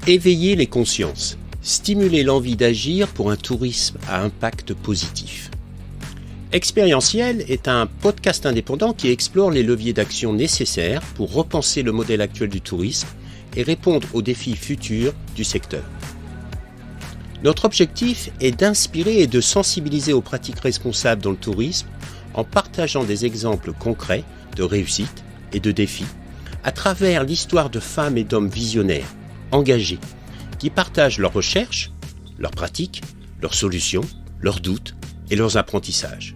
Éveiller les consciences, stimuler l'envie d'agir pour un tourisme à impact positif. Expérientiel est un podcast indépendant qui explore les leviers d'action nécessaires pour repenser le modèle actuel du tourisme et répondre aux défis futurs du secteur. Notre objectif est d'inspirer et de sensibiliser aux pratiques responsables dans le tourisme en partageant des exemples concrets de réussite et de défis à travers l'histoire de femmes et d'hommes visionnaires, engagés, qui partagent leurs recherches, leurs pratiques, leurs solutions, leurs doutes et leurs apprentissages.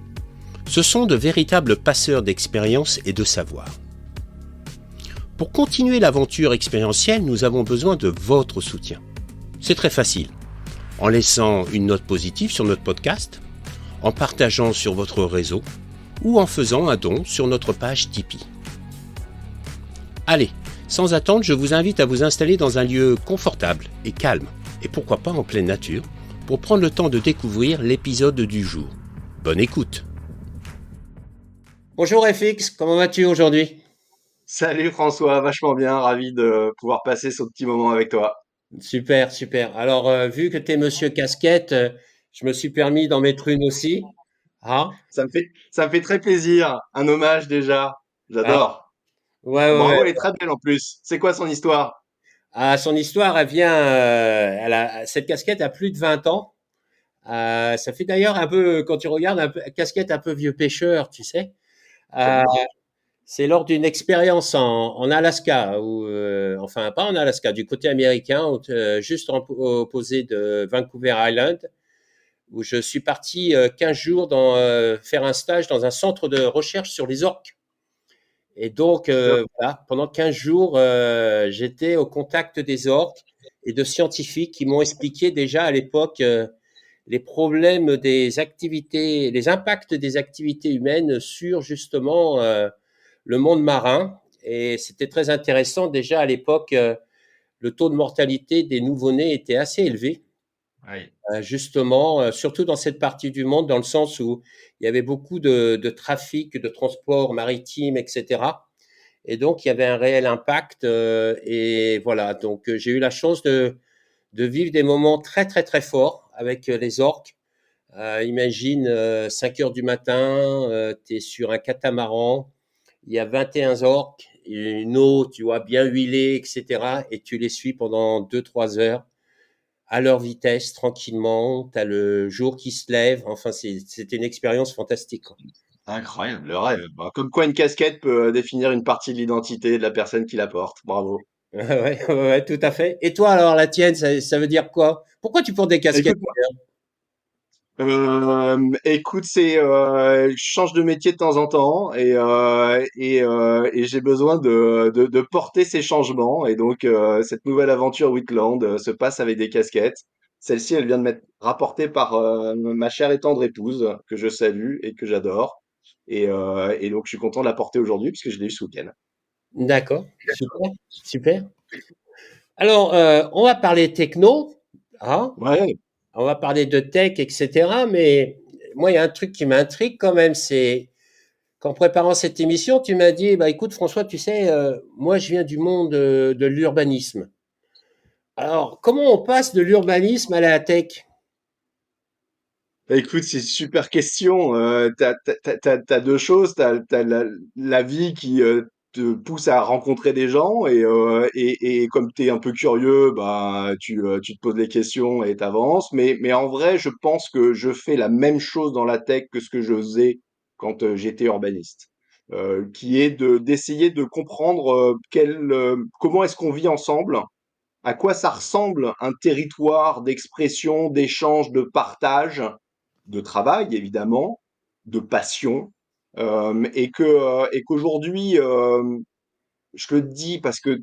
Ce sont de véritables passeurs d'expérience et de savoir. Pour continuer l'aventure expérientielle, nous avons besoin de votre soutien. C'est très facile. En laissant une note positive sur notre podcast, en partageant sur votre réseau ou en faisant un don sur notre page Tipeee. Allez, sans attendre, je vous invite à vous installer dans un lieu confortable et calme, et pourquoi pas en pleine nature, pour prendre le temps de découvrir l'épisode du jour. Bonne écoute. Bonjour FX, comment vas-tu aujourd'hui ? Salut François, vachement bien, ravi de pouvoir passer ce petit moment avec toi. Super, super. Alors, vu que tu es Monsieur Casquette, je me suis permis d'en mettre une aussi. Ah, Ça me fait très plaisir. Un hommage déjà. ah, J'adore. ouais, ouais, Bravo, elle est ouais. très belle en plus. C'est quoi son histoire? Ah, son histoire, elle vient, cette casquette a plus de 20 ans. Ça fait d'ailleurs un peu, quand tu regardes, un peu, casquette un peu vieux pêcheur, tu sais. J'aime Euh, bien. c'est lors d'une expérience en Alaska, ou enfin pas en Alaska, du côté américain, juste opposé de Vancouver Island, où je suis parti 15 jours faire un stage dans un centre de recherche sur les orques. Et donc, voilà, pendant 15 jours, j'étais au contact des orques et de scientifiques qui m'ont expliqué déjà à l'époque les problèmes des activités, les impacts des activités humaines sur justement le monde marin. Et c'était très intéressant. Déjà à l'époque, le taux de mortalité des nouveau-nés était assez élevé, Oui. justement, surtout dans cette partie du monde, dans le sens où il y avait beaucoup de trafic, de transport maritime, etc. Et donc, il y avait un réel impact. Et voilà, donc j'ai eu la chance de vivre des moments très, très, très forts avec les orques. Imagine 5 heures du matin, tu es sur un catamaran, il y a 21 orques, une eau, tu vois, bien huilée, etc. Et tu les suis pendant 2, 3 heures à leur vitesse, tranquillement. Tu as le jour qui se lève. Enfin, c'était une expérience fantastique, quoi. Incroyable, le rêve. Bah, comme quoi une casquette peut définir une partie de l'identité de la personne qui la porte. Bravo. Ouais, ouais, ouais, tout à fait. Et toi, alors, la tienne, ça veut dire quoi? Pourquoi tu portes des casquettes? Écoute, écoute, je change de métier de temps en temps et j'ai besoin de porter ces changements. Et donc, cette nouvelle aventure Whitland se passe avec des casquettes. Celle-ci, elle vient de m'être rapportée par ma chère et tendre épouse, que je salue et que j'adore. Et donc, je suis content de la porter aujourd'hui puisque je l'ai eu ce week-end. D'accord, super, super. Alors, on va parler techno, hein? Ouais, On va parler de tech, etc. Mais moi, il y a un truc qui m'intrigue quand même, c'est qu'en préparant cette émission, tu m'as dit, bah écoute François, tu sais, moi je viens du monde de l'urbanisme. Alors, comment on passe de l'urbanisme à la tech? bah, écoute, c'est une super question. T'as deux choses. T'as la vie qui te pousse à rencontrer des gens et comme t'es un peu curieux, bah tu te poses des questions et t'avances. Mais en vrai, je pense que je fais la même chose dans la tech que ce que je faisais quand j'étais urbaniste, qui est de d'essayer de comprendre comment est-ce qu'on vit ensemble, à quoi ça ressemble un territoire d'expression, d'échange, de partage, de travail évidemment, de passion, et qu'aujourd'hui, je le dis parce que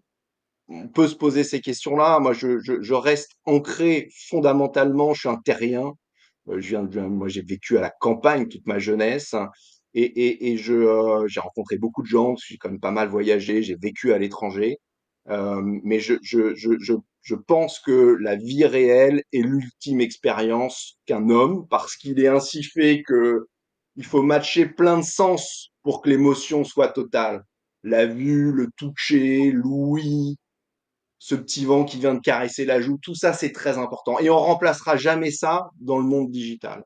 on peut se poser ces questions-là. Moi, je reste ancré fondamentalement. Je suis un terrien. Moi, j'ai vécu à la campagne toute ma jeunesse. J'ai rencontré beaucoup de gens. J'ai quand même pas mal voyagé. J'ai vécu à l'étranger. Mais je pense que la vie réelle est l'ultime expérience qu'un homme, parce qu'il est ainsi fait que il faut matcher plein de sens pour que l'émotion soit totale. La vue, le toucher, l'ouïe, ce petit vent qui vient de caresser la joue, tout ça, c'est très important. Et on remplacera jamais ça dans le monde digital.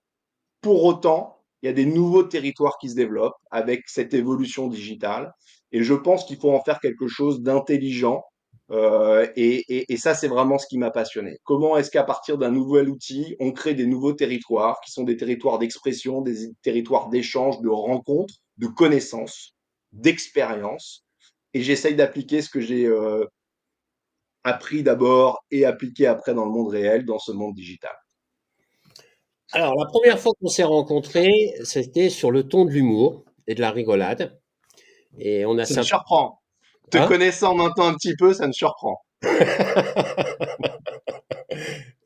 Pour autant, il y a des nouveaux territoires qui se développent avec cette évolution digitale. Et je pense qu'il faut en faire quelque chose d'intelligent. Et ça, c'est vraiment ce qui m'a passionné. Comment est-ce qu'à partir d'un nouvel outil, on crée des nouveaux territoires qui sont des territoires d'expression, des territoires d'échange, de rencontres, de connaissances, d'expériences. Et j'essaye d'appliquer ce que j'ai appris d'abord et appliqué après dans le monde réel, dans ce monde digital. Alors, la première fois qu'on s'est rencontrés, c'était sur le ton de l'humour et de la rigolade. Et on a Ça me sympa, surprend. Te hein? connaissant maintenant un petit peu, ça me surprend. Ouais,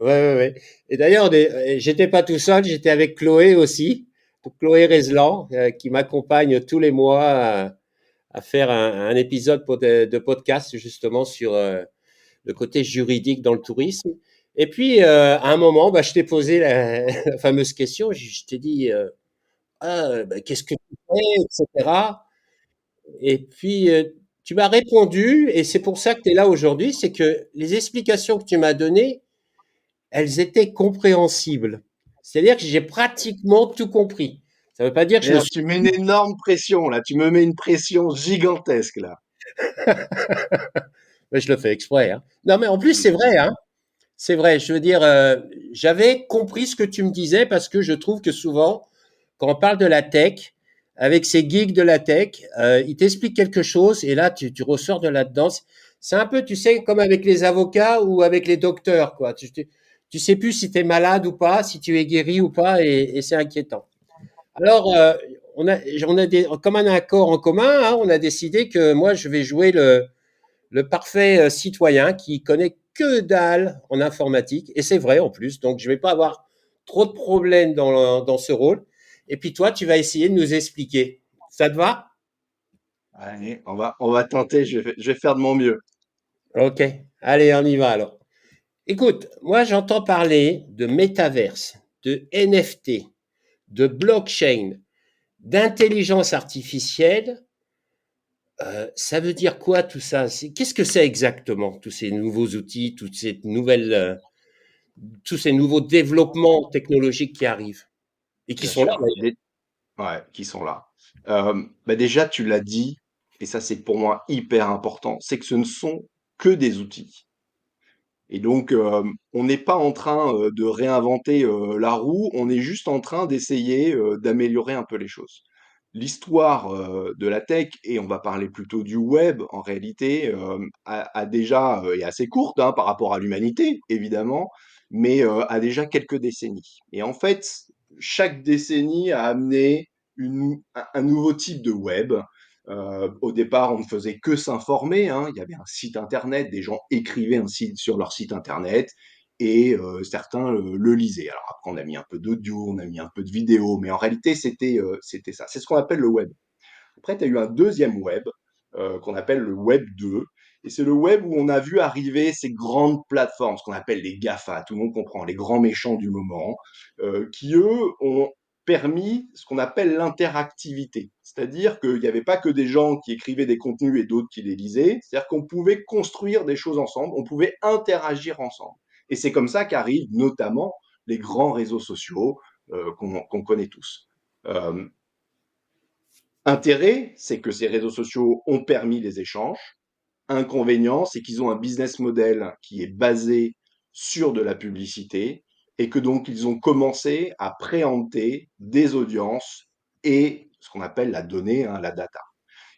ouais, ouais. Et d'ailleurs, j'étais pas tout seul, j'étais avec Chloé aussi, Chloé Rezlan, qui m'accompagne tous les mois à faire un épisode de podcast justement sur le côté juridique dans le tourisme. Et puis, à un moment, bah, je t'ai posé la fameuse question, je t'ai dit, ah, bah, qu'est-ce que tu fais, etc. Et puis, tu m'as répondu, et c'est pour ça que tu es là aujourd'hui, c'est que les explications que tu m'as données, elles étaient compréhensibles. C'est-à-dire que j'ai pratiquement tout compris. Ça ne veut pas dire que je me D'ailleurs, suis... tu mets une énorme pression là. Tu me mets une pression gigantesque là. Mais je le fais exprès, hein. Non, mais en plus, Mm, c'est mm. vrai, hein. C'est vrai. Je veux dire, j'avais compris ce que tu me disais parce que je trouve que souvent, quand on parle de la tech, avec ces geeks de la tech, ils t'expliquent quelque chose et là, tu ressors de là-dedans. C'est un peu, tu sais, comme avec les avocats ou avec les docteurs, quoi. Tu sais plus si tu es malade ou pas, si tu es guéri ou pas, et c'est inquiétant. Alors, comme un accord en commun, hein, on a décidé que moi, je vais jouer le parfait citoyen qui connaît que dalle en informatique, et c'est vrai en plus, donc je ne vais pas avoir trop de problèmes dans ce rôle. Et puis toi, tu vas essayer de nous expliquer. Ça te va? Allez, on va tenter. Je vais faire de mon mieux. Ok, allez, on y va alors. Écoute, moi j'entends parler de métaverse, de NFT, de blockchain, d'intelligence artificielle. Ça veut dire quoi tout ça? Qu'est-ce que c'est exactement, tous ces nouveaux outils, tous ces nouveaux développements technologiques qui arrivent et qui Bien sont là sûr. d'ailleurs. Ouais, qui sont là. Bah déjà, tu l'as dit, et ça c'est pour moi hyper important, c'est que ce ne sont que des outils. Et donc, on n'est pas en train de réinventer la roue, on est juste en train d'essayer d'améliorer un peu les choses. L'histoire de la tech, et on va parler plutôt du web en réalité, a déjà, est assez courte hein, par rapport à l'humanité, évidemment, mais a déjà quelques décennies. Et en fait, chaque décennie a amené un nouveau type de web. Au départ, on ne faisait que s'informer, hein. Il y avait un site internet, des gens écrivaient un site sur leur site internet et certains le lisaient. Alors après, on a mis un peu d'audio, on a mis un peu de vidéo, mais en réalité, c'était ça. C'est ce qu'on appelle le web. Après, tu as eu un deuxième web qu'on appelle le web 2. Et c'est le web où on a vu arriver ces grandes plateformes, ce qu'on appelle les GAFA, tout le monde comprend, les grands méchants du moment, qui eux ont permis ce qu'on appelle l'interactivité. C'est-à-dire qu'il n'y avait pas que des gens qui écrivaient des contenus et d'autres qui les lisaient, c'est-à-dire qu'on pouvait construire des choses ensemble, on pouvait interagir ensemble. Et c'est comme ça qu'arrivent notamment les grands réseaux sociaux qu'on connaît tous. Euh, Intérêt, c'est que ces réseaux sociaux ont permis les échanges. Inconvénient, c'est qu'ils ont un business model qui est basé sur de la publicité et que donc ils ont commencé à préempter des audiences et ce qu'on appelle la donnée, hein, la data.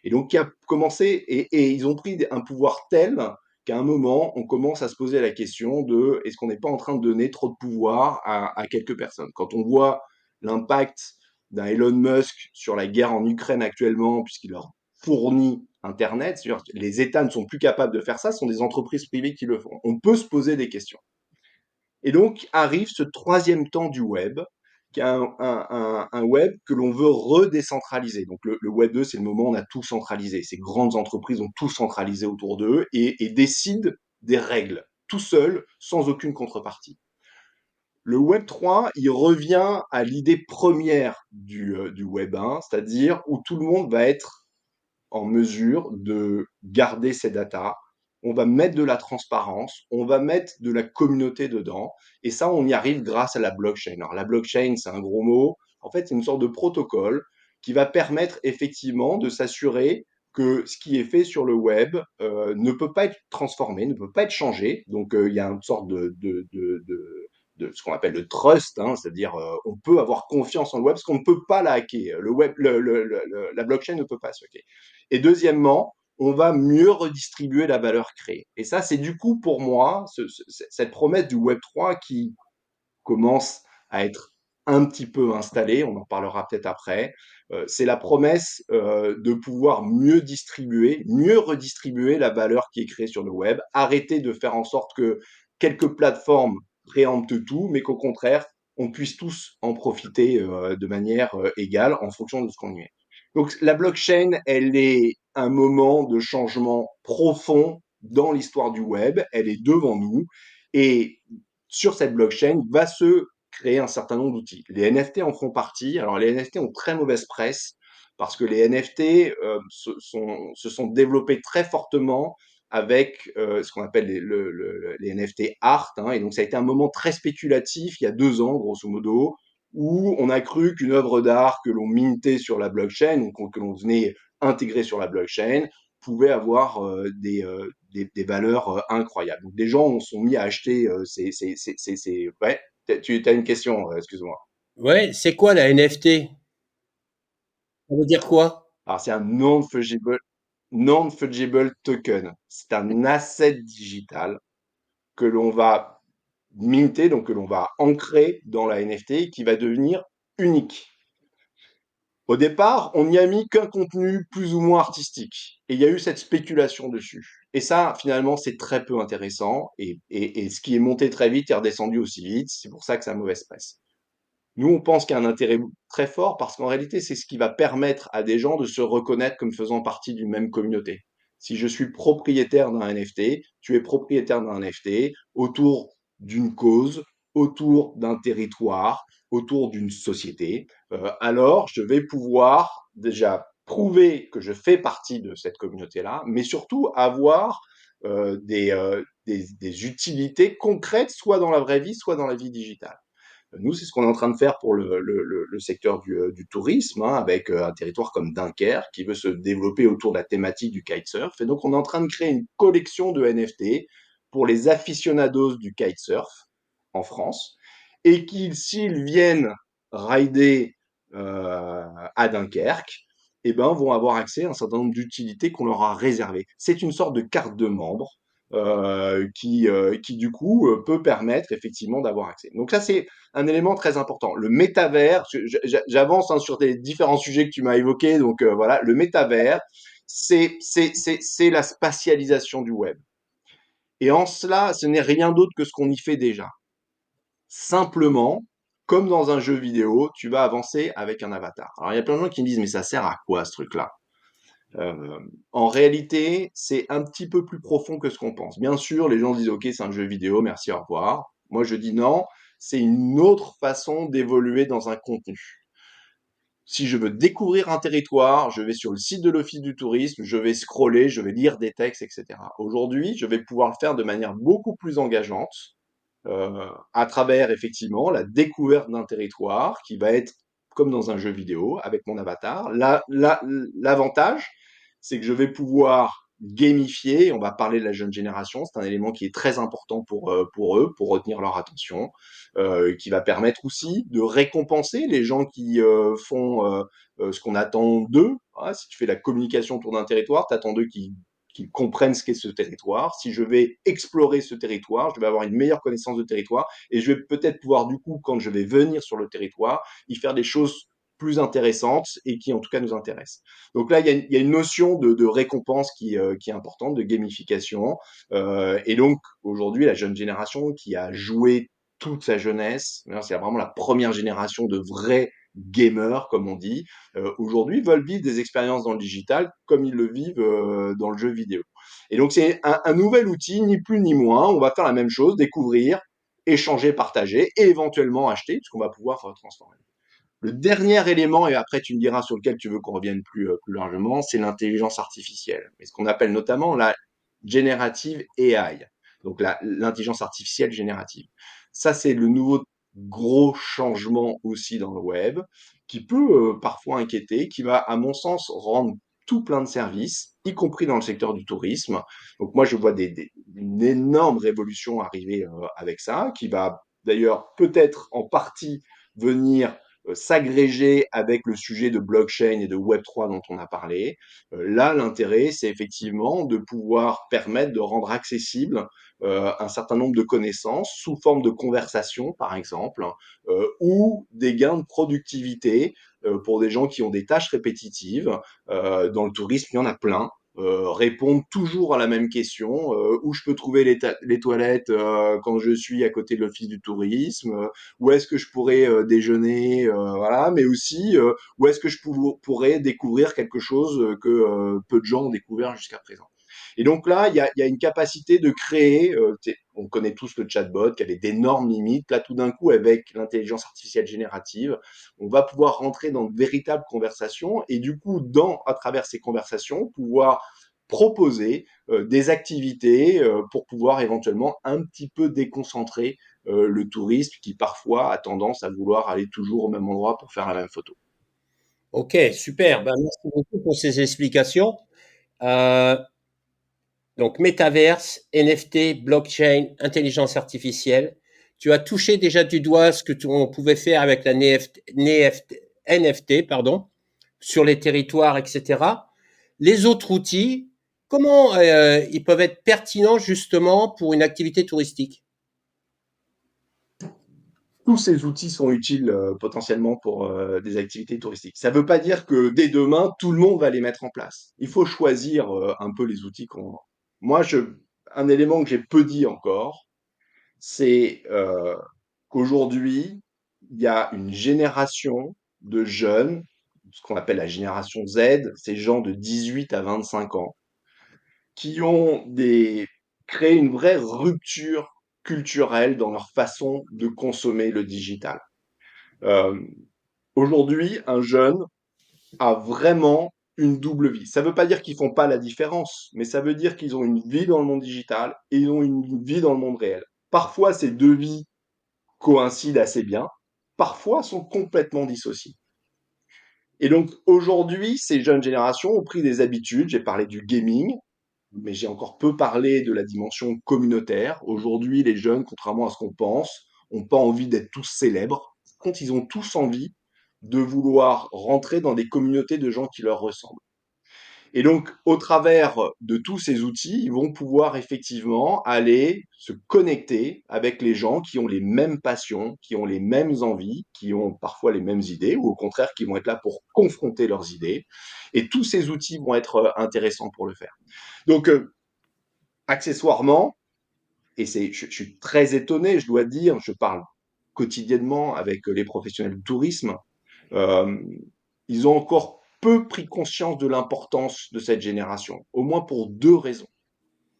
Et donc, qui a commencé, et ils ont pris un pouvoir tel qu'à un moment, on commence à se poser la question de est-ce qu'on n'est pas en train de donner trop de pouvoir à quelques personnes. Quand on voit l'impact d'un Elon Musk sur la guerre en Ukraine actuellement, puisqu'il leur fournit Internet, c'est-à-dire que les États ne sont plus capables de faire ça, ce sont des entreprises privées qui le font. On peut se poser des questions. Et donc arrive ce troisième temps du web, qui est un web que l'on veut redécentraliser. Donc le web 2, c'est le moment où on a tout centralisé. Ces grandes entreprises ont tout centralisé autour d'eux et décident des règles, tout seul, sans aucune contrepartie. Le Web 3, il revient à l'idée première du Web 1, c'est-à-dire où tout le monde va être en mesure de garder ses datas, on va mettre de la transparence, on va mettre de la communauté dedans. Et ça, on y arrive grâce à la blockchain. Alors, la blockchain, c'est un gros mot. En fait, c'est une sorte de protocole qui va permettre effectivement de s'assurer que ce qui est fait sur le web ne peut pas être transformé, ne peut pas être changé. Donc, il y a une sorte de ce qu'on appelle le trust, hein, c'est-à-dire on peut avoir confiance en le web parce qu'on ne peut pas la hacker. Le web, la blockchain ne peut pas se hacker. Et deuxièmement, on va mieux redistribuer la valeur créée. Et ça, c'est du coup pour moi cette promesse du Web 3 qui commence à être un petit peu installée, on en parlera peut-être après. C'est la promesse de pouvoir mieux distribuer, mieux redistribuer la valeur qui est créée sur le web, arrêter de faire en sorte que quelques plateformes préemptent tout, mais qu'au contraire, on puisse tous en profiter de manière égale en fonction de ce qu'on y met. Donc la blockchain, elle est un moment de changement profond dans l'histoire du web, elle est devant nous, et sur cette blockchain va se créer un certain nombre d'outils. Les NFT en font partie. Alors les NFT ont très mauvaise presse parce que les NFT se sont développés très fortement avec ce qu'on appelle les NFT art. Hein, et donc ça a été un moment très spéculatif il y a 2 ans, grosso modo, où on a cru qu'une œuvre d'art que l'on mintait sur la blockchain, ou que l'on venait intégrer sur la blockchain, pouvait avoir des valeurs incroyables. Donc des gens sont mis à acheter ouais, tu as une question, excuse-moi. Ouais, c'est quoi la NFT? Ça veut dire quoi? Alors c'est un non-fungible token. C'est un asset digital que l'on va minter, donc que l'on va ancrer dans la NFT et qui va devenir unique. Au départ, on n'y a mis qu'un contenu plus ou moins artistique. Et il y a eu cette spéculation dessus. Et ça, finalement, c'est très peu intéressant. Et ce qui est monté très vite est redescendu aussi vite. C'est pour ça que ça a mauvaise presse. Nous, on pense qu'il y a un intérêt très fort parce qu'en réalité, c'est ce qui va permettre à des gens de se reconnaître comme faisant partie d'une même communauté. Si je suis propriétaire d'un NFT, tu es propriétaire d'un NFT autour d'une cause, autour d'un territoire, autour d'une société, alors je vais pouvoir déjà prouver que je fais partie de cette communauté-là, mais surtout avoir des utilités concrètes, soit dans la vraie vie, soit dans la vie digitale. Nous, c'est ce qu'on est en train de faire pour le secteur du tourisme, hein, avec un territoire comme Dunkerque qui veut se développer autour de la thématique du kitesurf. Et donc, on est en train de créer une collection de NFT pour les aficionados du kitesurf en France et qui, s'ils viennent rider à Dunkerque, eh ben, vont avoir accès à un certain nombre d'utilités qu'on leur a réservées. C'est une sorte de carte de membre qui du coup peut permettre effectivement d'avoir accès. Donc ça c'est un élément très important. Le métavers, j'avance hein, sur les différents sujets que tu m'as évoqués, donc voilà, le métavers, c'est la spatialisation du web. Et en cela, ce n'est rien d'autre que ce qu'on y fait déjà. Simplement, comme dans un jeu vidéo, tu vas avancer avec un avatar. Alors il y a plein de gens qui me disent mais ça sert à quoi ce truc-là? En réalité, c'est un petit peu plus profond que ce qu'on pense. Bien sûr, les gens disent OK, c'est un jeu vidéo, merci, au revoir. Moi, je dis non, c'est une autre façon d'évoluer dans un contenu. Si je veux découvrir un territoire, je vais sur le site de l'Office du tourisme, je vais scroller, je vais lire des textes, etc. Aujourd'hui, je vais pouvoir le faire de manière beaucoup plus engageante, à travers effectivement la découverte d'un territoire qui va être comme dans un jeu vidéo avec mon avatar. L'avantage, c'est que je vais pouvoir gamifier, on va parler de la jeune génération, c'est un élément qui est très important pour eux, pour retenir leur attention, qui va permettre aussi de récompenser les gens qui font ce qu'on attend d'eux. Ah, si tu fais la communication autour d'un territoire, tu attends d'eux qui comprennent ce qu'est ce territoire. Si je vais explorer ce territoire, je vais avoir une meilleure connaissance de territoire et je vais peut-être pouvoir, du coup, quand je vais venir sur le territoire, y faire des choses plus intéressantes et qui, en tout cas, nous intéressent. Donc là, il y a une notion de récompense qui est importante, de gamification. Et donc, aujourd'hui, la jeune génération qui a joué toute sa jeunesse, c'est vraiment la première génération de vrais gamers, comme on dit, aujourd'hui veulent vivre des expériences dans le digital comme ils le vivent dans le jeu vidéo. Et donc c'est un nouvel outil, ni plus ni moins. On va faire la même chose, découvrir, échanger, partager et éventuellement acheter, puisqu'on va pouvoir transformer. Le dernier élément, et après tu me diras sur lequel tu veux qu'on revienne plus largement, c'est l'intelligence artificielle. Et ce qu'on appelle notamment Generative AI, donc l'intelligence artificielle générative. Ça, c'est le nouveau gros changement aussi dans le web, qui peut parfois inquiéter, qui va, à mon sens, rendre tout plein de services, y compris dans le secteur du tourisme. Donc moi, je vois une énorme révolution arriver avec ça, qui va d'ailleurs peut-être en partie venir s'agréger avec le sujet de blockchain et de Web3 dont on a parlé. Là, l'intérêt, c'est effectivement de pouvoir permettre de rendre accessible un certain nombre de connaissances sous forme de conversation, par exemple, ou des gains de productivité pour des gens qui ont des tâches répétitives. Dans le tourisme, il y en a plein. Répondre toujours à la même question, où je peux trouver les toilettes quand je suis à côté de l'office du tourisme, où est-ce que je pourrais déjeuner, voilà, mais aussi où est-ce que pourrais découvrir quelque chose que peu de gens ont découvert jusqu'à présent. Et donc là, il y a une capacité de créer, on connaît tous le chatbot qui avait d'énormes limites. Là, tout d'un coup, avec l'intelligence artificielle générative, on va pouvoir rentrer dans de véritables conversations et du coup, à travers ces conversations, pouvoir proposer des activités pour pouvoir éventuellement un petit peu déconcentrer le touriste qui parfois a tendance à vouloir aller toujours au même endroit pour faire la même photo. Ok, super. Ben, merci beaucoup pour ces explications. Euh, donc, métaverse, NFT, blockchain, intelligence artificielle. Tu as touché déjà du doigt ce que on pouvait faire avec la NFT, pardon, sur les territoires, etc. Les autres outils, comment ils peuvent être pertinents justement pour une activité touristique? Tous ces outils sont utiles potentiellement pour des activités touristiques. Ça ne veut pas dire que dès demain, tout le monde va les mettre en place. Il faut choisir un peu les outils qu'on... Moi, un élément que j'ai peu dit encore, c'est qu'aujourd'hui, il y a une génération de jeunes, ce qu'on appelle la génération Z, ces gens de 18 à 25 ans, qui ont créé une vraie rupture culturelle dans leur façon de consommer le digital. Euh, Aujourd'hui, un jeune a vraiment une double vie. Ça ne veut pas dire qu'ils font pas la différence, mais ça veut dire qu'ils ont une vie dans le monde digital et ils ont une vie dans le monde réel. Parfois, ces deux vies coïncident assez bien, parfois sont complètement dissociées. Et donc aujourd'hui, ces jeunes générations ont pris des habitudes. J'ai parlé du gaming, mais j'ai encore peu parlé de la dimension communautaire. Aujourd'hui, les jeunes, contrairement à ce qu'on pense, n'ont pas envie d'être tous célèbres. Quand ils ont tous envie de vouloir rentrer dans des communautés de gens qui leur ressemblent. Et donc, au travers de tous ces outils, ils vont pouvoir effectivement aller se connecter avec les gens qui ont les mêmes passions, qui ont les mêmes envies, qui ont parfois les mêmes idées, ou au contraire, qui vont être là pour confronter leurs idées. Et tous ces outils vont être intéressants pour le faire. Donc, accessoirement, et je suis très étonné, je dois dire, je parle quotidiennement avec les professionnels du tourisme, euh, ils ont encore peu pris conscience de l'importance de cette génération, au moins pour deux raisons.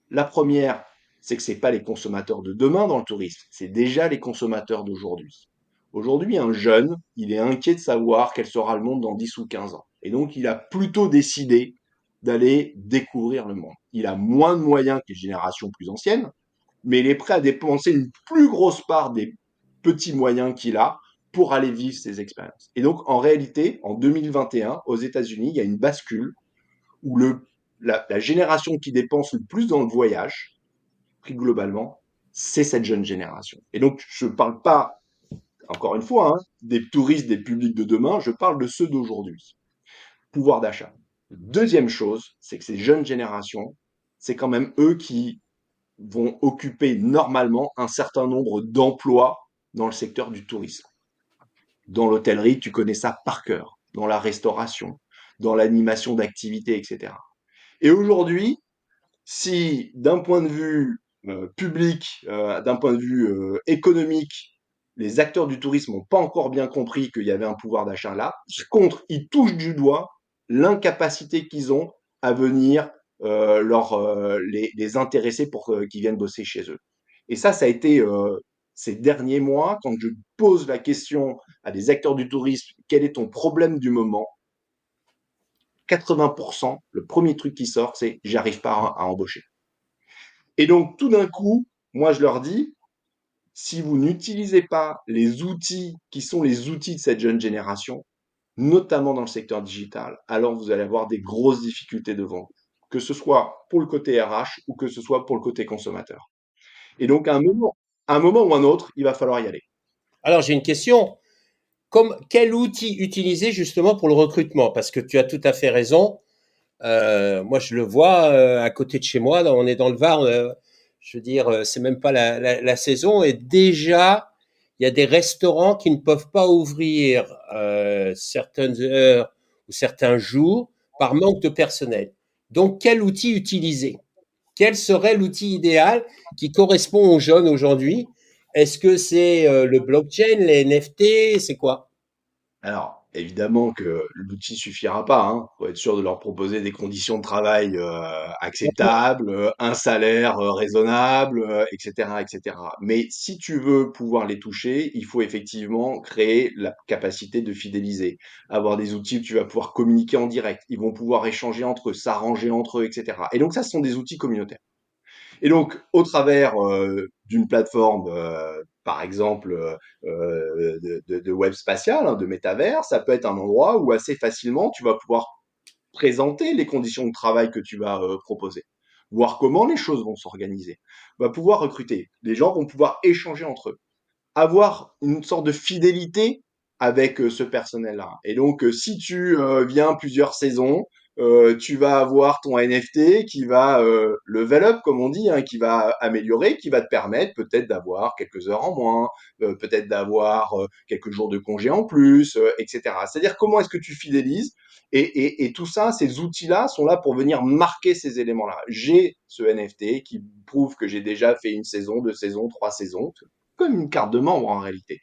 La première, c'est que ce n'est pas les consommateurs de demain dans le tourisme, c'est déjà les consommateurs d'aujourd'hui. Aujourd'hui, un jeune, il est inquiet de savoir quel sera le monde dans 10 ou 15 ans. Et donc, il a plutôt décidé d'aller découvrir le monde. Il a moins de moyens que les générations plus anciennes, mais il est prêt à dépenser une plus grosse part des petits moyens qu'il a pour aller vivre ces expériences. Et donc, en réalité, en 2021, aux États-Unis, il y a une bascule où la génération qui dépense le plus dans le voyage, plus globalement, c'est cette jeune génération. Et donc, je ne parle pas, encore une fois, hein, des touristes, des publics de demain, je parle de ceux d'aujourd'hui. Pouvoir d'achat. Deuxième chose, c'est que ces jeunes générations, c'est quand même eux qui vont occuper normalement un certain nombre d'emplois dans le secteur du tourisme. Dans l'hôtellerie, tu connais ça par cœur, dans la restauration, dans l'animation d'activités, etc. Et aujourd'hui, si d'un point de vue public, d'un point de vue économique, les acteurs du tourisme n'ont pas encore bien compris qu'il y avait un pouvoir d'achat là, par contre, ils touchent du doigt l'incapacité qu'ils ont à venir les intéresser pour qu'ils viennent bosser chez eux. Et ça a été ces derniers mois, quand je pose la question à des acteurs du tourisme, quel est ton problème du moment? 80%, le premier truc qui sort, c'est j'arrive pas à embaucher. Et donc, tout d'un coup, moi, je leur dis, si vous n'utilisez pas les outils qui sont les outils de cette jeune génération, notamment dans le secteur digital, alors vous allez avoir des grosses difficultés devant vous, que ce soit pour le côté RH ou que ce soit pour le côté consommateur. Et donc, à un moment ou un autre, il va falloir y aller. Alors j'ai une question. Quel outil utiliser justement pour le recrutement? Parce que tu as tout à fait raison. Moi, je le vois à côté de chez moi. On est dans le Var. Je veux dire, c'est même pas la saison et déjà, il y a des restaurants qui ne peuvent pas ouvrir certaines heures ou certains jours par manque de personnel. Donc, quel outil utiliser? Quel serait l'outil idéal qui correspond aux jeunes aujourd'hui? Est-ce que c'est le blockchain, les NFT? C'est quoi? Alors, évidemment que l'outil suffira pas, hein. Faut être sûr de leur proposer des conditions de travail acceptables, un salaire raisonnable, etc., etc. Mais si tu veux pouvoir les toucher, il faut effectivement créer la capacité de fidéliser, avoir des outils où tu vas pouvoir communiquer en direct. Ils vont pouvoir échanger entre eux, s'arranger entre eux, etc. Et donc ça, ce sont des outils communautaires. Et donc, au travers d'une plateforme, par exemple, de web spatial, hein, de métavers, ça peut être un endroit où assez facilement tu vas pouvoir présenter les conditions de travail que tu vas proposer, voir comment les choses vont s'organiser. On va pouvoir recruter. Les gens vont pouvoir échanger entre eux, avoir une sorte de fidélité avec ce personnel-là. Et donc, si tu viens plusieurs saisons, tu vas avoir ton NFT qui va level up, comme on dit, hein, qui va améliorer, qui va te permettre peut-être d'avoir quelques heures en moins, peut-être d'avoir quelques jours de congé en plus, etc. C'est-à-dire comment est-ce que tu fidélises et tout ça, ces outils-là sont là pour venir marquer ces éléments-là. J'ai ce NFT qui prouve que j'ai déjà fait une saison, deux saisons, trois saisons, comme une carte de membre en réalité.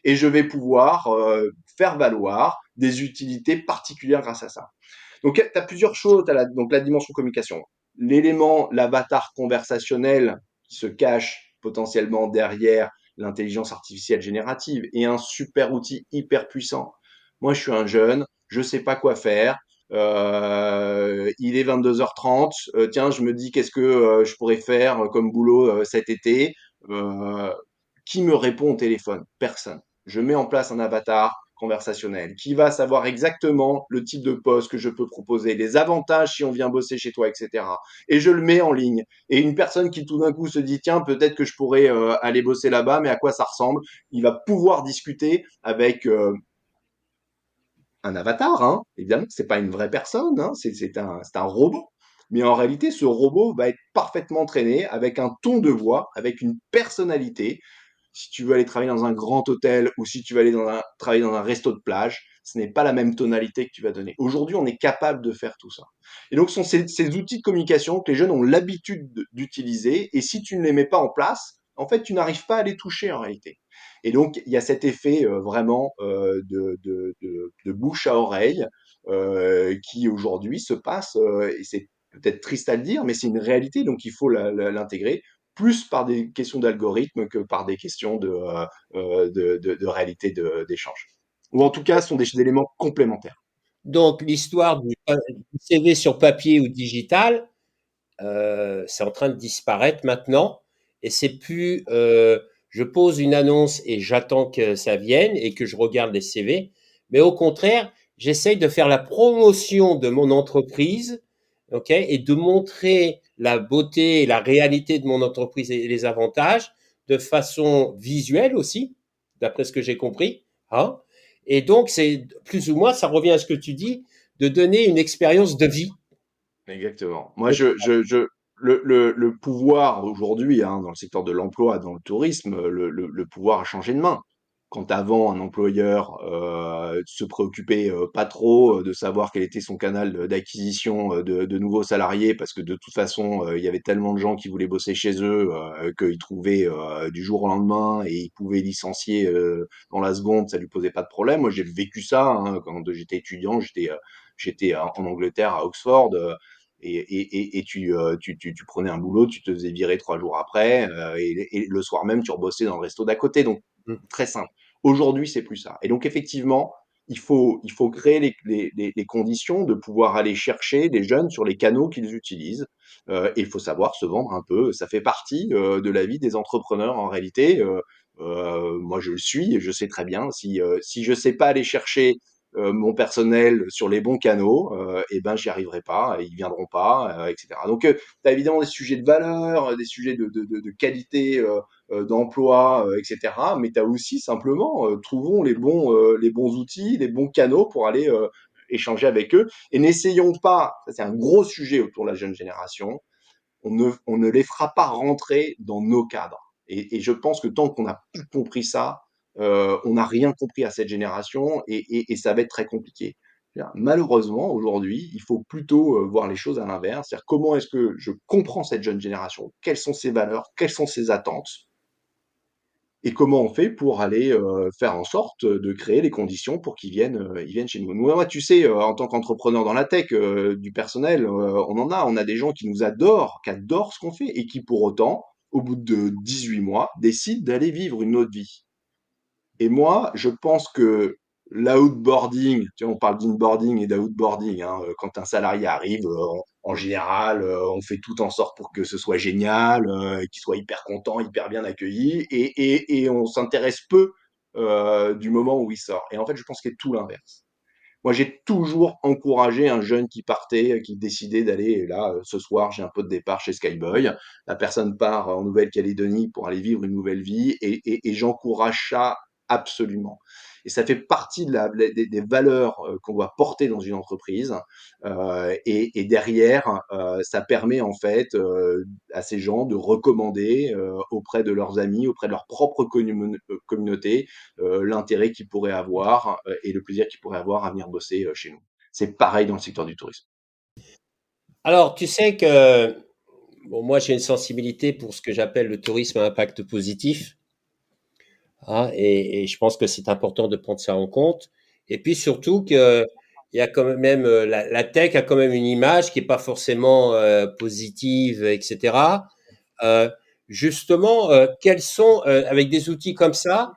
Et je vais pouvoir faire valoir des utilités particulières grâce à ça. Donc, tu as plusieurs choses. Tu as donc la dimension communication. L'élément, l'avatar conversationnel qui se cache potentiellement derrière l'intelligence artificielle générative et un super outil hyper puissant. Moi, je suis un jeune, je sais pas quoi faire. Il est 22h30. Tiens, je me dis qu'est-ce que je pourrais faire comme boulot cet été. Euh, qui me répond au téléphone? Personne. Je mets en place un avatar conversationnel qui va savoir exactement le type de poste que je peux proposer, les avantages si on vient bosser chez toi, etc. Et je le mets en ligne. Et une personne qui tout d'un coup se dit tiens, peut-être que je pourrais aller bosser là-bas, mais à quoi ça ressemble? Il va pouvoir discuter avec un avatar, hein. Évidemment, c'est pas une vraie personne, hein. C'est un robot. Mais en réalité, ce robot va être parfaitement entraîné avec un ton de voix, avec une personnalité. Si tu veux aller travailler dans un grand hôtel ou si tu veux aller travailler dans un resto de plage, ce n'est pas la même tonalité que tu vas donner. Aujourd'hui, on est capable de faire tout ça. Et donc, ce sont ces outils de communication que les jeunes ont l'habitude d'utiliser. Et si tu ne les mets pas en place, en fait, tu n'arrives pas à les toucher en réalité. Et donc, il y a cet effet vraiment de bouche à oreille qui aujourd'hui se passe, et c'est peut-être triste à le dire, mais c'est une réalité, donc il faut l'intégrer, plus par des questions d'algorithme que par des questions de réalité d'échange. Ou en tout cas, ce sont des éléments complémentaires. Donc l'histoire du CV sur papier ou digital, c'est en train de disparaître maintenant. Et c'est plus, je pose une annonce et j'attends que ça vienne et que je regarde les CV. Mais au contraire, j'essaye de faire la promotion de mon entreprise, ok, et de montrer la beauté et la réalité de mon entreprise et les avantages de façon visuelle aussi, d'après ce que j'ai compris. Hein. Et donc, c'est plus ou moins, ça revient à ce que tu dis, de donner une expérience de vie. Exactement. Moi, le pouvoir aujourd'hui, hein, dans le secteur de l'emploi, dans le tourisme, le pouvoir a changé de main. Quand avant, un employeur se préoccupait pas trop de savoir quel était son canal d'acquisition de nouveaux salariés, parce que de toute façon, il y avait tellement de gens qui voulaient bosser chez eux qu'ils trouvaient du jour au lendemain et ils pouvaient licencier dans la seconde, ça lui posait pas de problème. Moi, j'ai vécu ça hein, quand j'étais étudiant, j'étais en Angleterre à Oxford. Et tu prenais un boulot, tu te faisais virer 3 jours après, et le soir même, tu rebossais dans le resto d'à côté. Donc, très simple. Aujourd'hui, c'est plus ça. Et donc, effectivement, il faut créer les conditions de pouvoir aller chercher les jeunes sur les canaux qu'ils utilisent. Et il faut savoir se vendre un peu. Ça fait partie de la vie des entrepreneurs en réalité. Moi, je le suis et je sais très bien. Si je sais pas aller chercher mon personnel sur les bons canaux, et ben j'y arriverai pas, et ils viendront pas, etc. Donc, tu as évidemment des sujets de valeur, des sujets de qualité d'emploi, etc. Mais tu as aussi simplement, trouvons les bons outils, les bons canaux pour aller échanger avec eux. Et n'essayons pas, ça c'est un gros sujet autour de la jeune génération, on ne les fera pas rentrer dans nos cadres. Et je pense que tant qu'on n'a pas compris ça, on n'a rien compris à cette génération et ça va être très compliqué. Malheureusement, aujourd'hui, il faut plutôt voir les choses à l'inverse. C'est-à-dire comment est-ce que je comprends cette jeune génération, quelles sont ses valeurs, quelles sont ses attentes, et comment on fait pour aller faire en sorte de créer les conditions pour ils viennent chez nous. Moi, tu sais, en tant qu'entrepreneur dans la tech, du personnel, on a des gens qui nous adorent, qui adorent ce qu'on fait et qui pour autant, au bout de 18 mois, décident d'aller vivre une autre vie. Et moi, je pense que l'outboarding, tu vois, on parle d'inboarding et d'outboarding, hein, quand un salarié arrive, en général, on fait tout en sorte pour que ce soit génial, et qu'il soit hyper content, hyper bien accueilli, et on s'intéresse peu du moment où il sort. Et en fait, je pense que c'est tout l'inverse. Moi, j'ai toujours encouragé un jeune qui partait, qui décidait d'aller, là, ce soir, j'ai un pot de départ chez Skyboy. La personne part en Nouvelle-Calédonie pour aller vivre une nouvelle vie et j'encourage ça absolument. Et ça fait partie des valeurs qu'on doit porter dans une entreprise. Et derrière, ça permet en fait à ces gens de recommander auprès de leurs amis, auprès de leur propre communauté, l'intérêt qu'ils pourraient avoir et le plaisir qu'ils pourraient avoir à venir bosser chez nous. C'est pareil dans le secteur du tourisme. Alors, tu sais que bon, moi, j'ai une sensibilité pour ce que j'appelle le tourisme à impact positif, hein, et je pense que c'est important de prendre ça en compte. Et puis surtout que il y a quand même la tech a quand même une image qui est pas forcément positive, etc. Euh, Justement, quels sont avec des outils comme ça,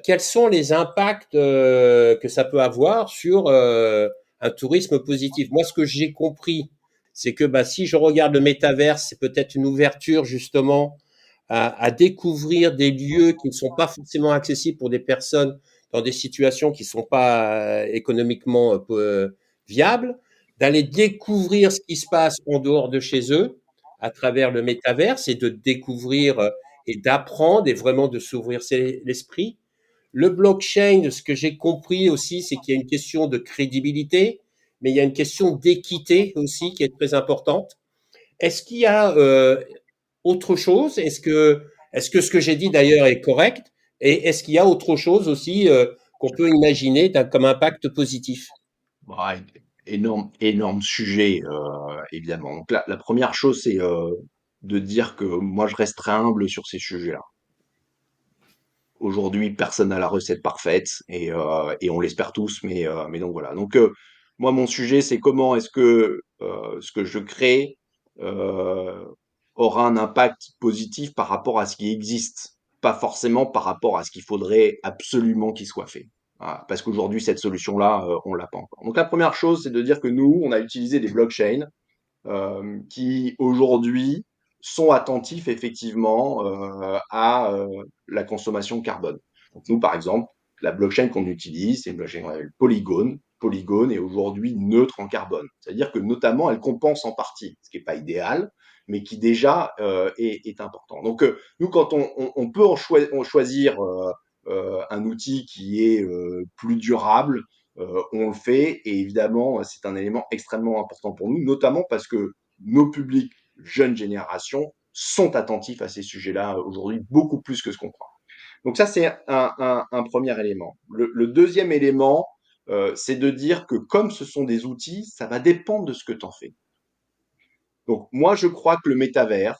quels sont les impacts que ça peut avoir sur un tourisme positif? Moi, ce que j'ai compris, c'est que bah, si je regarde le métaverse, c'est peut-être une ouverture justement à découvrir des lieux qui ne sont pas forcément accessibles pour des personnes dans des situations qui ne sont pas économiquement viables, d'aller découvrir ce qui se passe en dehors de chez eux à travers le métaverse et de découvrir et d'apprendre et vraiment de s'ouvrir l'esprit. Le blockchain, ce que j'ai compris aussi, c'est qu'il y a une question de crédibilité, mais il y a une question d'équité aussi qui est très importante. Est-ce qu'il y a autre chose? Est-ce que ce que j'ai dit d'ailleurs est correct? Et est-ce qu'il y a autre chose aussi qu'on peut imaginer comme impact positif? Ouais, énorme sujet, évidemment. Donc la première chose, c'est de dire que moi, je resterai humble sur ces sujets-là. Aujourd'hui, personne n'a la recette parfaite et on l'espère tous, mais donc voilà. Donc, moi, mon sujet, c'est comment est-ce que ce que je crée euh, aura un impact positif par rapport à ce qui existe, pas forcément par rapport à ce qu'il faudrait absolument qu'il soit fait. Voilà. Parce qu'aujourd'hui, cette solution-là, on l'a pas encore. Donc, la première chose, c'est de dire que nous, on a utilisé des blockchains qui aujourd'hui sont attentifs effectivement à la consommation carbone. Donc nous, par exemple, la blockchain qu'on utilise, c'est une blockchain qu'on appelle Polygon. Polygon est aujourd'hui neutre en carbone. C'est-à-dire que notamment, elle compense en partie, ce qui n'est pas idéal, mais qui déjà est important. Donc nous, quand on peut on choisir un outil qui est plus durable, on le fait et évidemment, c'est un élément extrêmement important pour nous, notamment parce que nos publics jeunes générations sont attentifs à ces sujets-là aujourd'hui beaucoup plus que ce qu'on croit. Donc ça, c'est un premier élément. Le deuxième élément, c'est de dire que comme ce sont des outils, ça va dépendre de ce que tu en fais. Donc moi, je crois que le métavers,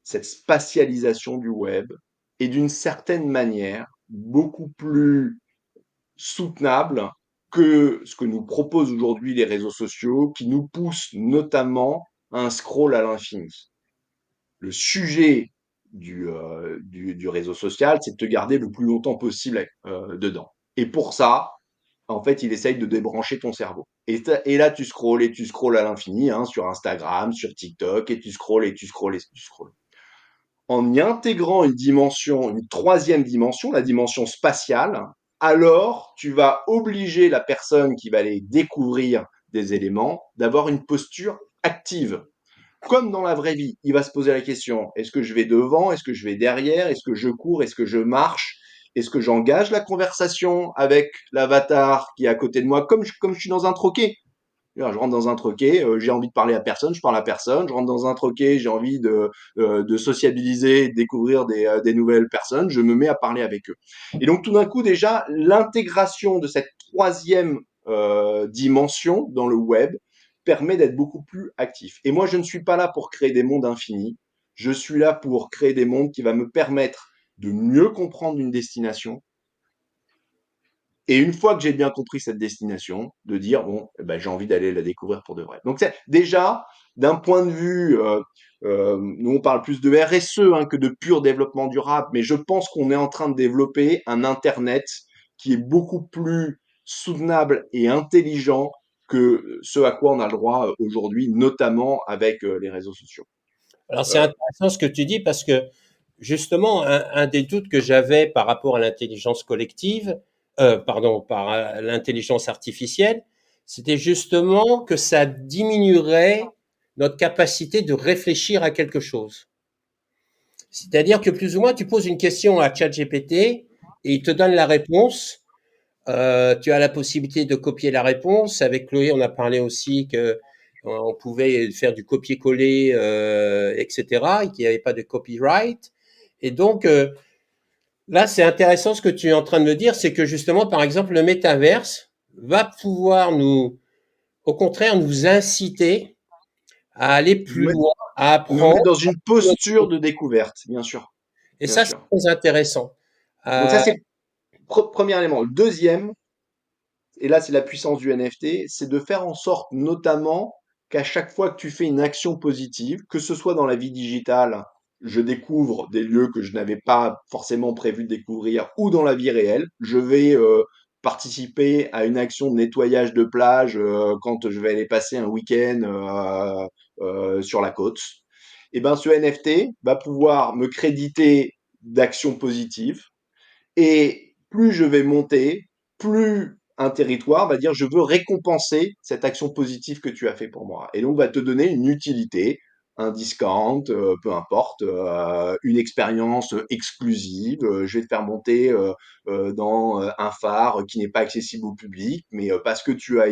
cette spatialisation du web, est d'une certaine manière beaucoup plus soutenable que ce que nous proposent aujourd'hui les réseaux sociaux, qui nous poussent notamment à un scroll à l'infini. Le sujet du réseau social, c'est de te garder le plus longtemps possible dedans. Et pour ça, En fait, il essaye de débrancher ton cerveau. Et là, tu scrolles à l'infini, hein, sur Instagram, sur TikTok, et tu scrolles et tu scrolles et tu scrolles. En y intégrant une dimension, une troisième dimension, la dimension spatiale, alors tu vas obliger la personne qui va aller découvrir des éléments d'avoir une posture active. Comme dans la vraie vie, il va se poser la question, est-ce que je vais devant, est-ce que je vais derrière, est-ce que je cours, est-ce que je marche, est-ce que j'engage la conversation avec l'avatar qui est à côté de moi, comme je suis dans un troquet. Je rentre dans un troquet, j'ai envie de parler à personne, je parle à personne. Je rentre dans un troquet, j'ai envie de sociabiliser, de découvrir des nouvelles personnes. Je me mets à parler avec eux. Et donc tout d'un coup, déjà, l'intégration de cette troisième dimension dans le web permet d'être beaucoup plus actif. Et moi, je ne suis pas là pour créer des mondes infinis. Je suis là pour créer des mondes qui vont me permettre de mieux comprendre une destination, et une fois que j'ai bien compris cette destination, de dire bon, eh ben, j'ai envie d'aller la découvrir pour de vrai. Donc c'est déjà d'un point de vue, nous on parle plus de RSE, hein, que de pur développement durable, mais je pense qu'on est en train de développer un Internet qui est beaucoup plus soutenable et intelligent que ce à quoi on a le droit aujourd'hui, notamment avec les réseaux sociaux. Alors c'est Euh, intéressant ce que tu dis parce que justement un des doutes que j'avais par rapport à l'intelligence collective, pardon, l'intelligence artificielle, c'était justement que ça diminuerait notre capacité de réfléchir à quelque chose. C'est-à-dire que plus ou moins tu poses une question à ChatGPT et il te donne la réponse. Tu as la possibilité de copier la réponse. Avec Chloé, on a parlé aussi que on pouvait faire du copier-coller, etc., et qu'il n'y avait pas de copyright. Et donc, là, c'est intéressant ce que tu es en train de me dire, c'est que justement, par exemple, le métaverse va pouvoir nous, au contraire, nous inciter à aller plus nous loin, à mettre apprendre. dans une posture de découverte, bien sûr, Et bien ça, c'est sûr. très intéressant. Donc ça, Euh, c'est le premier élément. Le deuxième, et là c'est la puissance du NFT, c'est de faire en sorte notamment qu'à chaque fois que tu fais une action positive, que ce soit dans la vie digitale, je découvre des lieux que je n'avais pas forcément prévu de découvrir, ou dans la vie réelle, je vais participer à une action de nettoyage de plage quand je vais aller passer un week-end sur la côte. Et ben ce NFT va pouvoir me créditer d'actions positives, et plus je vais monter, plus un territoire va dire je veux récompenser cette action positive que tu as fait pour moi. Et donc va te donner une utilité, un discount, peu importe, une expérience exclusive. Je vais te faire monter dans un phare qui n'est pas accessible au public, mais parce que tu as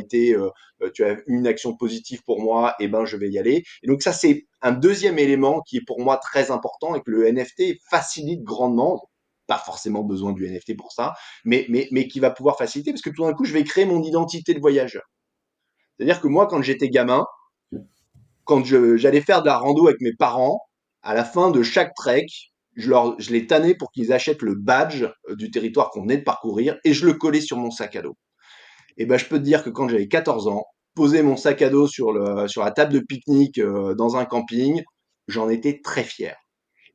une action positive pour moi, et ben je vais y aller. Et donc ça c'est un deuxième élément qui est pour moi très important et que le NFT facilite grandement, pas forcément besoin du NFT pour ça, mais qui va pouvoir faciliter parce que tout d'un coup, je vais créer mon identité de voyageur. C'est-à-dire que moi, quand j'étais gamin, quand j'allais faire de la rando avec mes parents, à la fin de chaque trek, je les tannais pour qu'ils achètent le badge du territoire qu'on venait de parcourir et je le collais sur mon sac à dos. Et ben, je peux te dire que quand j'avais 14 ans, poser mon sac à dos sur la table de pique-nique dans un camping, j'en étais très fier.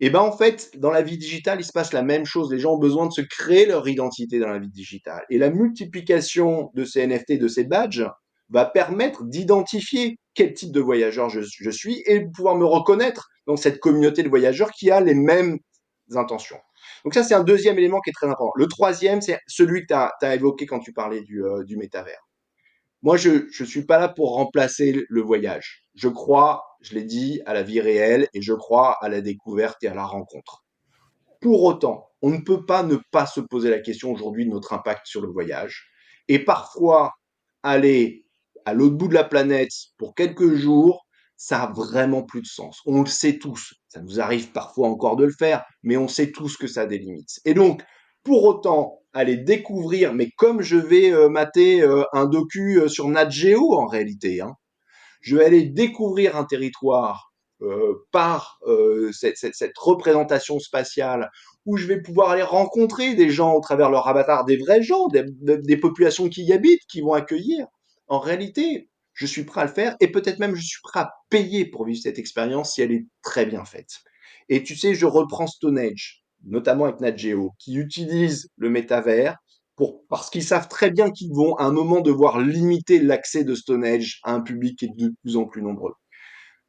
Et ben en fait, dans la vie digitale, il se passe la même chose. Les gens ont besoin de se créer leur identité dans la vie digitale. Et la multiplication de ces NFT, de ces badges, va permettre d'identifier quel type de voyageur je suis et de pouvoir me reconnaître dans cette communauté de voyageurs qui a les mêmes intentions. Donc ça, c'est un deuxième élément qui est très important. Le troisième, c'est celui que tu as évoqué quand tu parlais du métavers. Moi, je ne suis pas là pour remplacer le voyage. Je crois, je l'ai dit, à la vie réelle et je crois à la découverte et à la rencontre. Pour autant, on ne peut pas ne pas se poser la question aujourd'hui de notre impact sur le voyage. Et parfois, aller à l'autre bout de la planète pour quelques jours, ça a vraiment plus de sens. On le sait tous. Ça nous arrive parfois encore de le faire, mais on sait tous que ça a des limites. Et donc, pour autant, aller découvrir, mais comme je vais mater un docu sur Nat Geo en réalité, hein, je vais aller découvrir un territoire par cette représentation spatiale, où je vais pouvoir aller rencontrer des gens au travers leur avatar, des vrais gens, des populations qui y habitent, qui vont accueillir. En réalité, je suis prêt à le faire et peut-être même je suis prêt à payer pour vivre cette expérience si elle est très bien faite. Et tu sais, je reprends Stone Age, notamment avec Nat Geo, qui utilise le métavers parce qu'ils savent très bien qu'ils vont à un moment devoir limiter l'accès de Stone Age à un public qui est de plus en plus nombreux.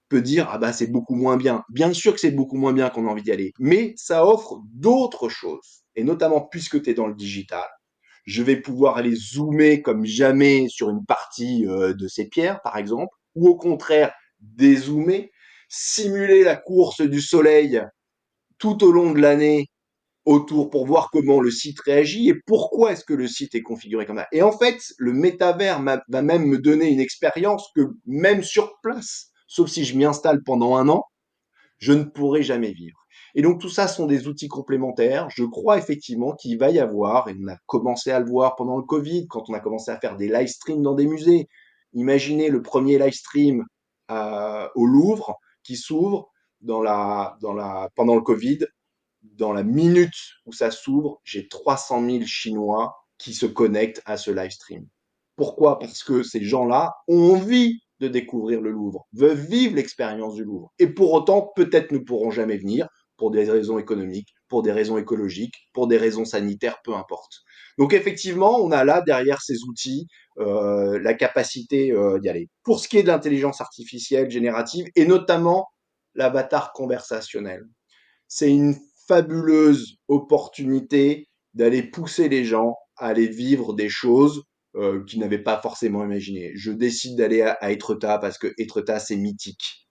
Peut dire, ah bah c'est beaucoup moins bien. Bien sûr que c'est beaucoup moins bien qu'on a envie d'y aller, mais ça offre d'autres choses. Et notamment puisque tu es dans le digital, je vais pouvoir aller zoomer comme jamais sur une partie de ces pierres, par exemple, ou au contraire dézoomer, simuler la course du soleil tout au long de l'année autour pour voir comment le site réagit et pourquoi est-ce que le site est configuré comme ça. Et en fait, le métavers va même me donner une expérience que même sur place, sauf si je m'y installe pendant un an, je ne pourrai jamais vivre. Et donc tout ça sont des outils complémentaires. Je crois effectivement qu'il va y avoir, et on a commencé à le voir pendant le Covid, quand on a commencé à faire des live streams dans des musées. Imaginez le premier live stream au Louvre qui s'ouvre pendant le Covid. Dans la minute où ça s'ouvre, j'ai 300 000 Chinois qui se connectent à ce live stream. Pourquoi? Parce que ces gens-là ont envie de découvrir le Louvre, veulent vivre l'expérience du Louvre. Et pour autant, peut-être ne pourront jamais venir pour des raisons économiques, pour des raisons écologiques, pour des raisons sanitaires, peu importe. Donc effectivement, on a là derrière ces outils la capacité d'y aller. Pour ce qui est de l'intelligence artificielle générative et notamment l'avatar conversationnel, c'est une fabuleuse opportunité d'aller pousser les gens à aller vivre des choses qu'ils n'avaient pas forcément imaginées. Je décide d'aller à Etretat parce que Etretat, c'est mythique.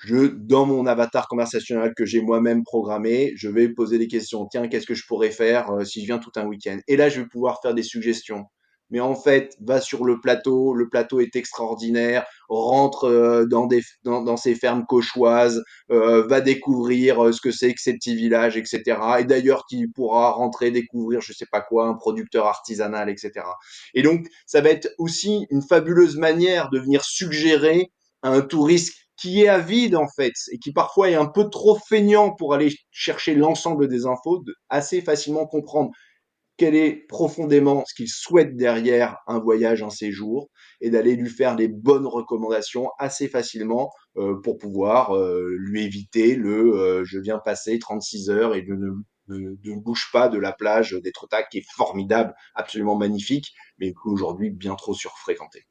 Dans mon avatar conversationnel que j'ai moi-même programmé, je vais poser des questions. Tiens, qu'est-ce que je pourrais faire si je viens tout un week-end? Et là, je vais pouvoir faire des suggestions. Mais en fait, va sur le plateau est extraordinaire, rentre dans ces fermes cauchoises, va découvrir ce que c'est que ces petits villages, etc. Et d'ailleurs, qui pourra rentrer découvrir, je sais pas quoi, un producteur artisanal, etc. Et donc, ça va être aussi une fabuleuse manière de venir suggérer à un touriste qui est avide en fait et qui parfois est un peu trop feignant pour aller chercher l'ensemble des infos, de assez facilement comprendre quel est profondément ce qu'il souhaite derrière un voyage, un séjour, et d'aller lui faire les bonnes recommandations assez facilement pour pouvoir lui éviter je viens passer 36 heures et ne bouge pas de la plage d'Étretat qui est formidable, absolument magnifique, mais aujourd'hui bien trop surfréquentée.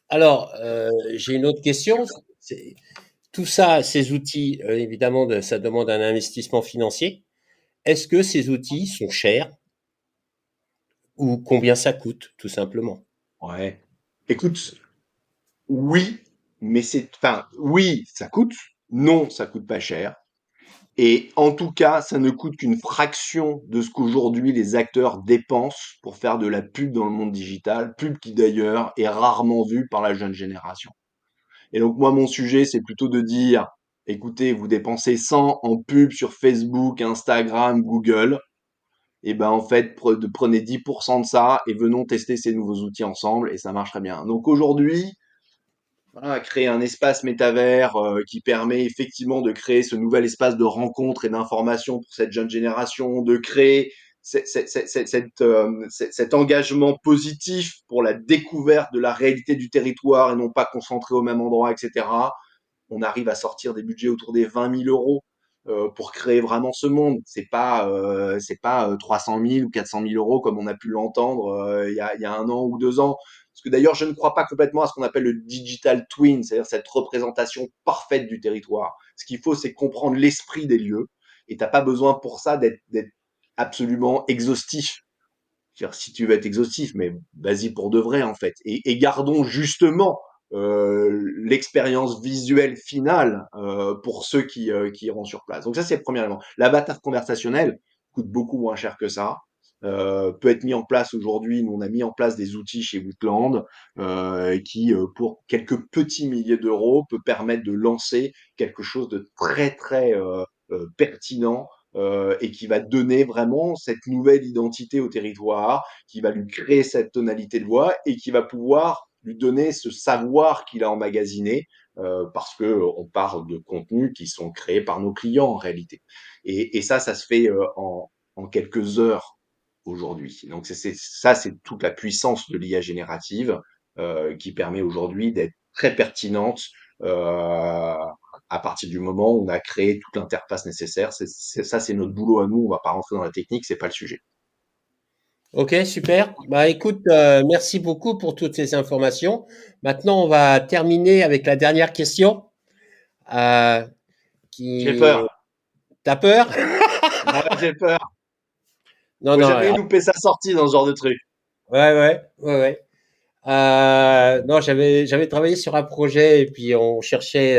Alors, j'ai une autre question. Tout ça, ces outils, évidemment, ça demande un investissement financier. Est-ce que ces outils sont chers ou combien ça coûte, tout simplement? Ouais. Écoute, oui, mais oui, ça coûte. Non, ça coûte pas cher. Et en tout cas, ça ne coûte qu'une fraction de ce qu'aujourd'hui les acteurs dépensent pour faire de la pub dans le monde digital, pub qui d'ailleurs est rarement vue par la jeune génération. Et donc moi, mon sujet, c'est plutôt de dire, écoutez, vous dépensez 100 en pub sur Facebook, Instagram, Google, et ben en fait, prenez 10% de ça et venons tester ces nouveaux outils ensemble et ça marche très bien. Donc aujourd'hui, voilà, créer un espace métavers qui permet effectivement de créer ce nouvel espace de rencontre et d'information pour cette jeune génération, de créer cet engagement positif pour la découverte de la réalité du territoire et non pas concentré au même endroit, etc. On arrive à sortir des budgets autour des 20 000 euros pour créer vraiment ce monde. C'est pas 300 000 ou 400 000 euros comme on a pu l'entendre il y a un an ou 2 ans. Parce que d'ailleurs, je ne crois pas complètement à ce qu'on appelle le digital twin, c'est-à-dire cette représentation parfaite du territoire. Ce qu'il faut, c'est comprendre l'esprit des lieux. Et t'as pas besoin pour ça d'être absolument exhaustif. Si tu veux être exhaustif, mais vas-y pour de vrai en fait. Et gardons justement l'expérience visuelle finale pour ceux qui iront sur place. Donc ça, c'est le premier élément. L'avatar conversationnel coûte beaucoup moins cher que ça. Peut être mis en place aujourd'hui. Nous, on a mis en place des outils chez Woodland qui, pour quelques petits milliers d'euros, peut permettre de lancer quelque chose de très très pertinent et qui va donner vraiment cette nouvelle identité au territoire, qui va lui créer cette tonalité de voix et qui va pouvoir lui donner ce savoir qu'il a emmagasiné parce que on parle de contenus qui sont créés par nos clients en réalité. Et ça se fait en quelques heures aujourd'hui. Donc c'est toute la puissance de l'IA générative qui permet aujourd'hui d'être très pertinente euh, à partir du moment où on a créé toute l'interface nécessaire. Ça, c'est notre boulot à nous. On va pas rentrer dans la technique, c'est pas le sujet. Ok, super. Bah écoute, merci beaucoup pour toutes ces informations. Maintenant, on va terminer avec la dernière question. Euh, J'ai qui... peur. T'as peur? Ah ouais, j'ai peur. Non, Faut non. jamais louper sa sortie dans ce genre de truc. Ouais, ouais, ouais, ouais. Non, j'avais travaillé sur un projet et puis on cherchait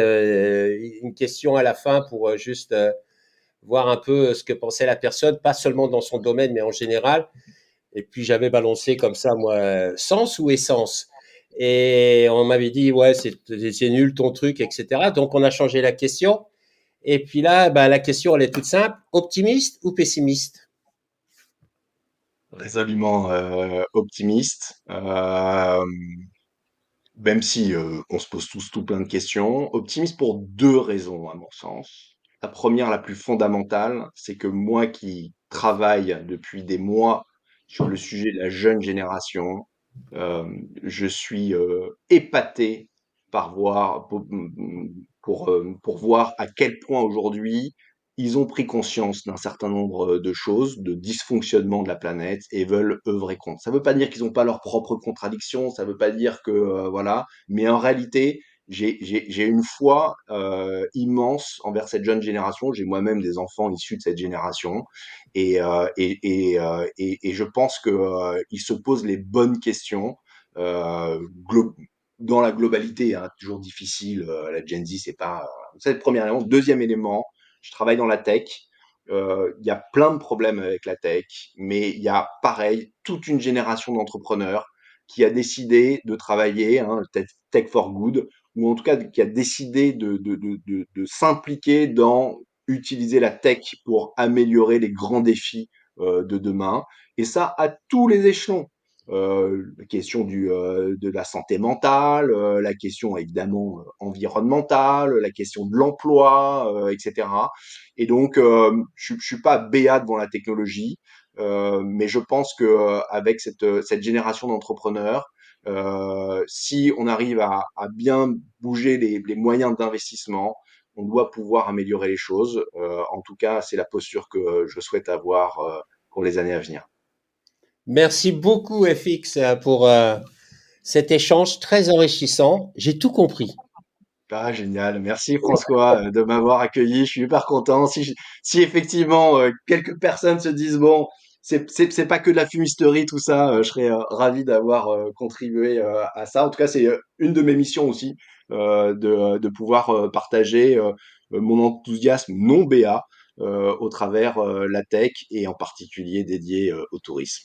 une question à la fin pour juste voir un peu ce que pensait la personne, pas seulement dans son domaine, mais en général. Et puis j'avais balancé comme ça, moi, sens ou essence. Et on m'avait dit, ouais, c'est nul ton truc, etc. Donc on a changé la question. Et puis là, bah, la question, elle est toute simple. Optimiste ou pessimiste? Résolument optimiste. Même si on se pose tous tout plein de questions. Optimiste pour deux raisons, à mon sens. La première, la plus fondamentale, c'est que moi qui travaille depuis des mois sur le sujet de la jeune génération, euh, je suis épaté par voir, pour voir à quel point aujourd'hui ils ont pris conscience d'un certain nombre de choses, de dysfonctionnement de la planète et veulent œuvrer contre. Ça ne veut pas dire qu'ils n'ont pas leurs propres contradictions, ça ne veut pas dire que voilà, mais en réalité, j'ai une foi immense envers cette jeune génération. J'ai moi-même des enfants issus de cette génération et je pense que ils se posent les bonnes questions euh, glo- dans la globalité. Hein, toujours difficile. La Gen Z, c'est pas. C'est le premier élément. Deuxième élément, je travaille dans la tech. Il y a plein de problèmes avec la tech, mais il y a pareil toute une génération d'entrepreneurs qui a décidé de travailler, hein, tech for good, ou en tout cas qui a décidé de s'impliquer dans utiliser la tech pour améliorer les grands défis de demain. Et ça à tous les échelons. La question de la santé mentale, la question évidemment environnementale, la question de l'emploi, etc. Et donc, je suis pas béat devant la technologie, mais je pense que avec cette génération d'entrepreneurs, si on arrive à bien bouger les moyens d'investissement, on doit pouvoir améliorer les choses. En tout cas, c'est la posture que je souhaite avoir pour les années à venir. Merci beaucoup, FX, pour cet échange très enrichissant. J'ai tout compris. Ah, génial. Merci François de m'avoir accueilli. Je suis hyper content. Si effectivement quelques personnes se disent bon, c'est pas que de la fumisterie tout ça, je serais ravi d'avoir contribué à ça. En tout cas, c'est une de mes missions aussi de pouvoir partager mon enthousiasme non BA au travers la tech et en particulier dédié au tourisme.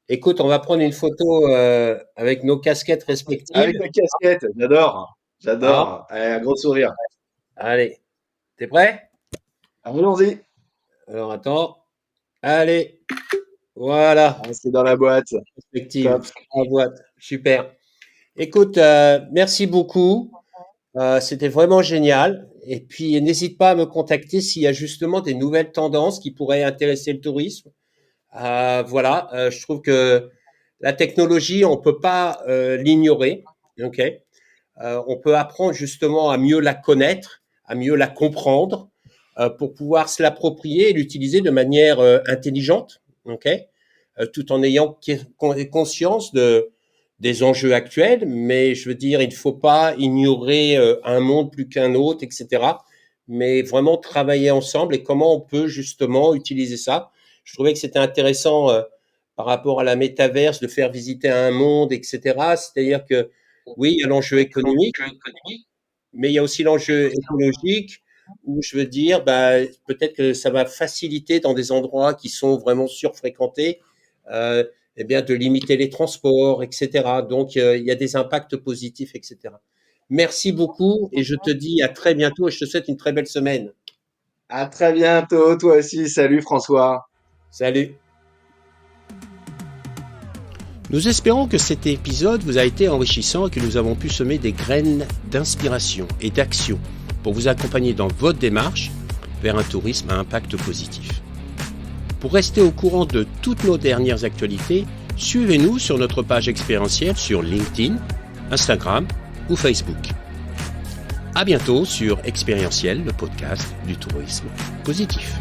Écoute, on va prendre une photo avec nos casquettes respectives. Avec ma casquette, j'adore, Hein. j'adore. Allez, un gros sourire. Allez, t'es prêt? Allons-y. Alors attends. Allez, voilà, Ah, c'est dans la boîte. respective. Top. En boîte. Super. Écoute, merci beaucoup. C'était vraiment génial. Et puis, n'hésite pas à me contacter s'il y a justement des nouvelles tendances qui pourraient intéresser le tourisme. Voilà, je trouve que la technologie, on peut pas l'ignorer. Ok. On peut apprendre justement à mieux la connaître, à mieux la comprendre, pour pouvoir se l'approprier et l'utiliser de manière intelligente, ok, tout en ayant conscience des enjeux actuels. Mais je veux dire, il ne faut pas ignorer un monde plus qu'un autre, etc. Mais vraiment travailler ensemble et comment on peut justement utiliser ça. Je trouvais que c'était intéressant par rapport à la métaverse de faire visiter un monde, etc. C'est-à-dire que oui, il y a l'enjeu économique, mais il y a aussi l'enjeu écologique où je veux dire, bah, peut-être que ça va faciliter dans des endroits qui sont vraiment surfréquentés, eh bien, de limiter les transports, etc. Donc, il y a des impacts positifs, etc. Merci beaucoup et je te dis à très bientôt et je te souhaite une très belle semaine. À très bientôt, toi aussi. Salut François. Salut. Nous espérons que cet épisode vous a été enrichissant et que nous avons pu semer des graines d'inspiration et d'action pour vous accompagner dans votre démarche vers un tourisme à impact positif. Pour rester au courant de toutes nos dernières actualités, suivez-nous sur notre page expérientielle sur LinkedIn, Instagram ou Facebook. À bientôt sur Expérientiel, le podcast du tourisme positif.